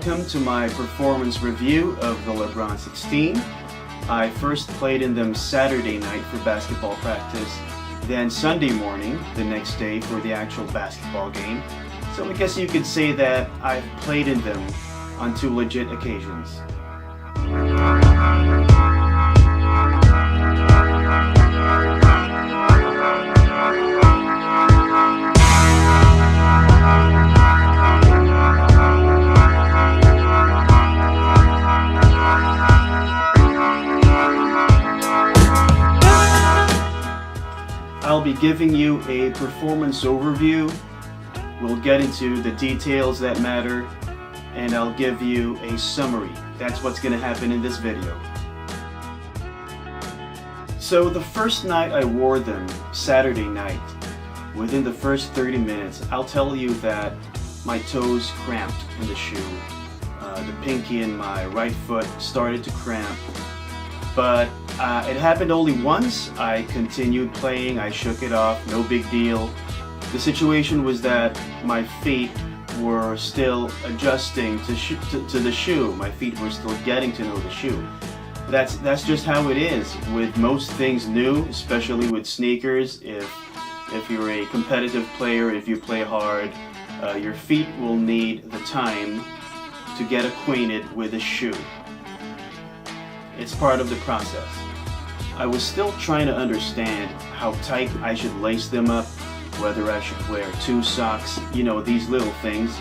welcome to my performance review of the Lebron 16. I first played in them Saturday night for basketball practice, then Sunday morning, the next day, for the actual basketball game. So I guess you could say that I've played in them on two legit occasions. I'll be giving you a performance overview. We'll get into the details that matter, and I'll give you a summary. That's what's going to happen in this video. So the first night I wore them, Saturday night, within the first 30 minutes, I'll tell you that my toes cramped in the shoe. The pinky in my right foot started to cramp. But it happened only once. I continued playing, I shook it off, no big deal. The situation was that my feet were still adjusting to the shoe. My feet were still getting to know the shoe. That's just how it is with most things new, especially with sneakers. If you're a competitive player, if you play hard, your feet will need the time to get acquainted with the shoe. It's part of the process. I was still trying to understand how tight I should lace them up, whether I should wear two socks, you know, these little things.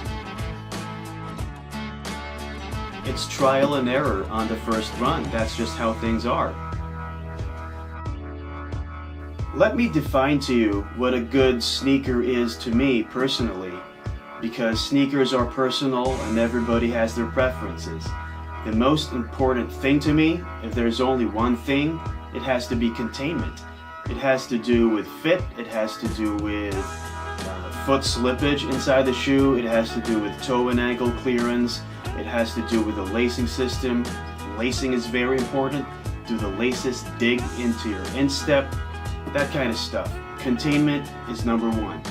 It's trial and error on the first run. That's just how things are. Let me define to you what a good sneaker is to me personally, because sneakers are personal and everybody has their preferences. The most important thing to me, if there's only one thing, it has to be containment. It has to do with fit, it has to do with foot slippage inside the shoe, it has to do with toe and ankle clearance, it has to do with the lacing system. Lacing is very important. Do the laces dig into your instep? That kind of stuff. Containment is number one.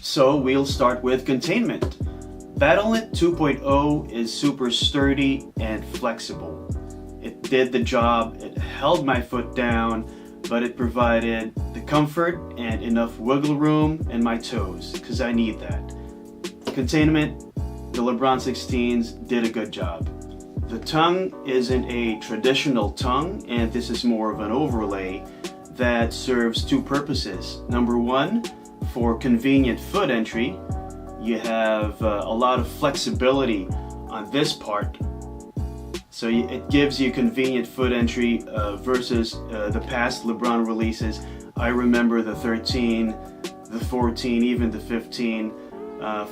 So we'll start with containment. Battlenet 2.0 is super sturdy and flexible. It did the job, it held my foot down, but it provided the comfort and enough wiggle room in my toes, because I need that. Containment, the Lebron 16s did a good job. The tongue isn't a traditional tongue, and this is more of an overlay that serves two purposes. Number one, for convenient foot entry, you have a lot of flexibility on this part. So it gives you convenient foot entry versus the past Lebron releases. I remember the 13, the 14, even the 15.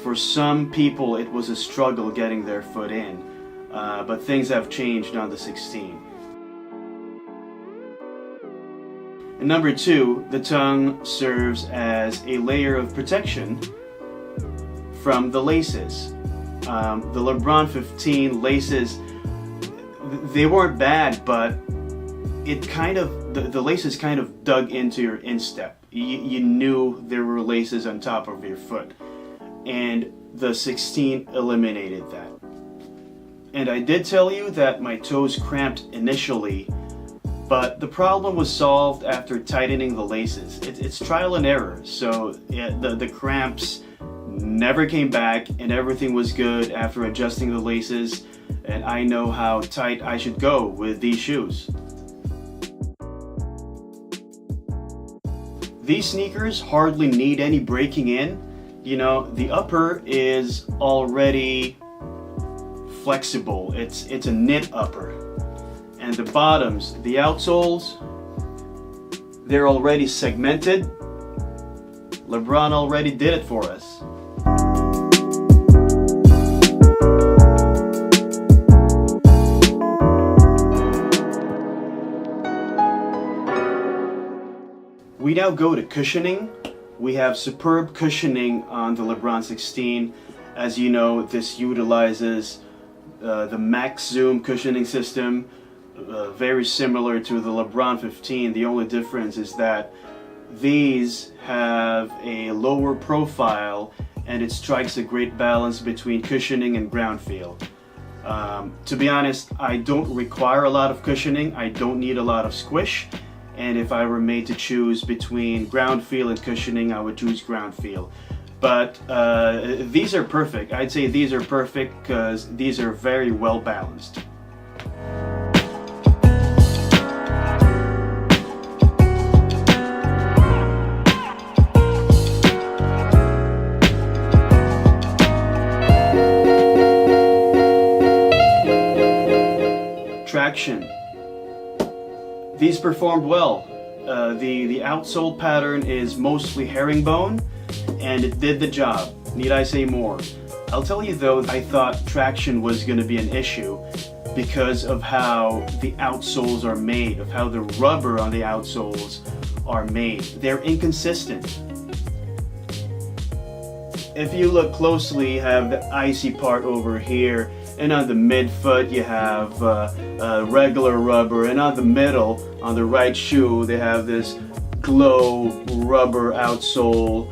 For some people it was a struggle getting their foot in, but things have changed on the 16. And number two, the tongue serves as a layer of protection from the laces. The Lebron 15 laces, they weren't bad, but the laces kind of dug into your instep. You knew there were laces on top of your foot, and the 16 eliminated that. And I did tell you that my toes cramped initially, but the problem was solved after tightening the laces. It's trial and error, so the cramps never came back and everything was good after adjusting the laces, and I know how tight I should go with these shoes. These sneakers hardly need any breaking in. You know, the upper is already flexible. It's a knit upper. And the bottoms, the outsoles, they're already segmented. Lebron already did it for us. We now go to cushioning. We have superb cushioning on the Lebron 16. As you know, this utilizes the max zoom cushioning system, very similar to the Lebron 15. The only difference is that These have a lower profile, and it strikes a great balance between cushioning and ground feel. To be honest, I don't require a lot of cushioning, I don't need a lot of squish, and if I were made to choose between ground feel and cushioning, I would choose ground feel. But these are perfect. I'd say these are perfect because these are very well balanced. Traction. These performed well. The outsole pattern is mostly herringbone, and it did the job. Need I say more? I'll tell you though, I thought traction was going to be an issue because of how the outsoles are made, of how the rubber on the outsoles are made. They're inconsistent. If you look closely, you have the icy part over here, and on the midfoot you have regular rubber, and on the middle, on the right shoe, they have this glow rubber outsole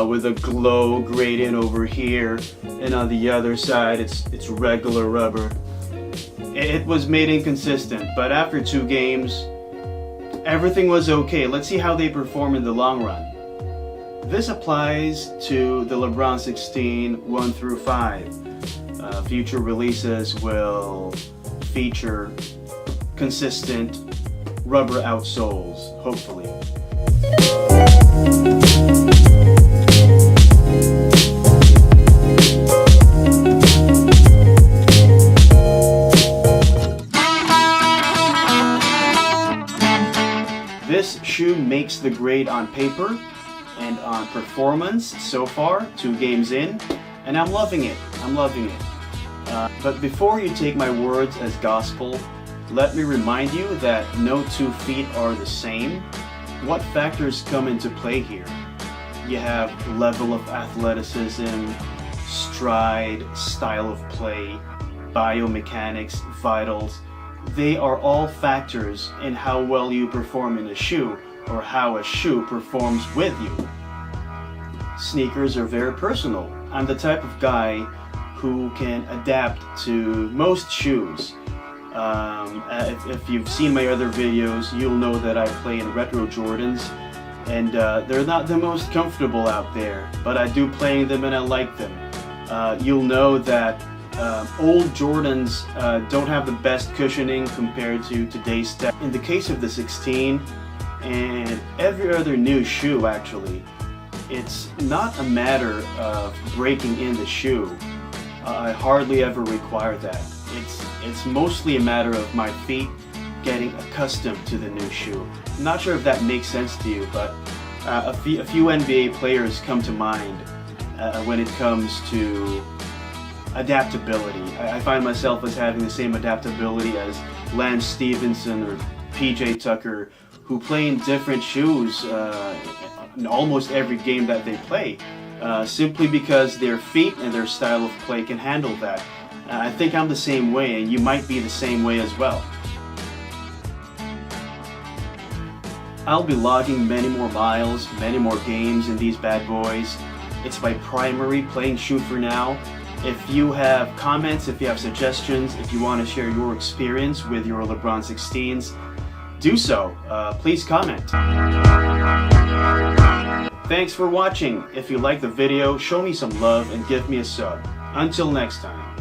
with a glow gradient over here, and on the other side it's regular rubber. It was made inconsistent, but after 2 games, everything was okay. Let's see how they perform in the long run. This applies to the Lebron 16 1 through 5. Future releases will feature consistent rubber outsoles, hopefully. This shoe makes the grade on paper and on performance so far, 2 games in, and I'm loving it. But before you take my words as gospel, let me remind you that no 2 feet are the same. What factors come into play here? You have level of athleticism, stride, style of play, biomechanics, vitals. They are all factors in how well you perform in a shoe, or how a shoe performs with you. Sneakers are very personal. I'm the type of guy who can adapt to most shoes. If you've seen my other videos, you'll know that I play in retro Jordans, and they're not the most comfortable out there, but I do play them and I like them. You'll know that old Jordans don't have the best cushioning compared to today's tech. In the case of the 16 and every other new shoe, actually, it's not a matter of breaking in the shoe. I hardly ever require that. It's mostly a matter of my feet getting accustomed to the new shoe. I'm not sure if that makes sense to you, but a few NBA players come to mind when it comes to adaptability. I find myself as having the same adaptability as Lance Stevenson or PJ Tucker, who play in different shoes in almost every game that they play. Simply because their feet and their style of play can handle that. I think I'm the same way, and you might be the same way as well. I'll be logging many more miles, many more games in these bad boys. It's my primary playing shoe for now. If you have comments, if you have suggestions, if you want to share your experience with your Lebron 16s, do so. Please comment. Thanks for watching. If you like the video, show me some love and give me a sub. Until next time.